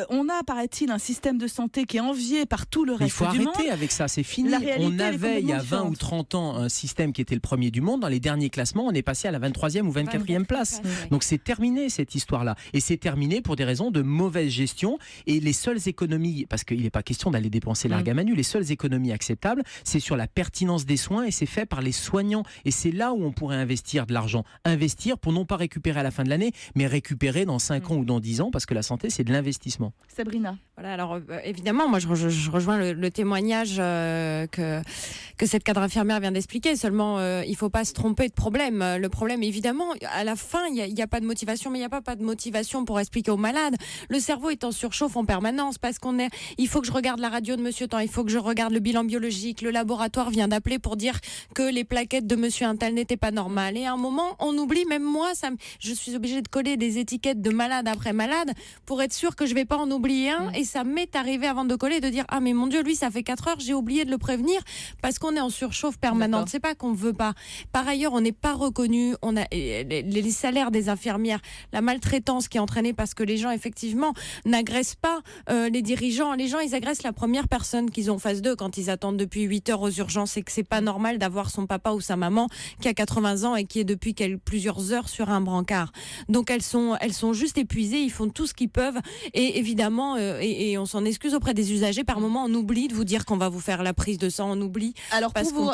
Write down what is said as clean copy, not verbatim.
On a, paraît-il, un système de santé qui est envié par tout le Mais il reste faut du monde. arrêter avec ça, c'est fini. La réalité, On elle est avait il y a complètement 20 ou différente. 30 ans un système qui était le premier du monde. Dans les derniers classements, on est passé à la 23e ou 24e place. Donc c'est terminé cette histoire-là. Et c'est terminé pour des raisons de mauvaise gestion. Et les seules économies, parce qu'il n'est pas question d'aller dépenser l'argent, les seules économies acceptables, c'est sur la pertinence des soins et c'est fait par les soignants. Et c'est là où on pourrait investir de l'argent. Investir pour non pas récupérer à la fin de l'année, mais récupérer dans 5 ans ou dans 10 ans, parce que la santé, c'est de l'investissement. Sabrina. Voilà, alors évidemment, moi je rejoins le témoignage que cette cadre infirmière vient d'expliquer. Seulement, il ne faut pas se tromper de problème. Le problème, évidemment, à la fin, il n'y a pas de motivation, mais il n'y a pas de motivation pour expliquer aux malades. Le cerveau est en surchauffe en permanence parce il faut que je regarde la radio de Monsieur Tant, il faut que je regarde le bilan biologique. Le laboratoire vient d'appeler pour dire que les plaquettes de Monsieur Untel n'étaient pas normales. Et à un moment, on oublie, même moi, je suis obligée de coller des étiquettes de malade après malade pour être sûre que je ne vais pas en oublier un. Et ça m'est arrivé avant de coller de dire ah mais mon Dieu, lui ça fait 4 heures, j'ai oublié de le prévenir parce qu'on est en surchauffe permanente. C'est pas qu'on veut pas. Par ailleurs, on n'est pas reconnu. On a les salaires des infirmières, la maltraitance qui est entraînée parce que les gens effectivement n'agressent pas les dirigeants. Les gens ils agressent la première personne qu'ils ont en face d'eux quand ils attendent depuis 8 heures aux urgences et que c'est pas normal d'avoir son papa ou sa maman qui a 80 ans et qui est depuis plusieurs heures sur un brancard. Donc elles sont juste épuisées. Ils font tout ce qu'ils peuvent et évidemment et on s'en excuse auprès des usagers. Par moment, on oublie de vous dire qu'on va vous faire la prise de sang. On oublie. Alors, parce pour vous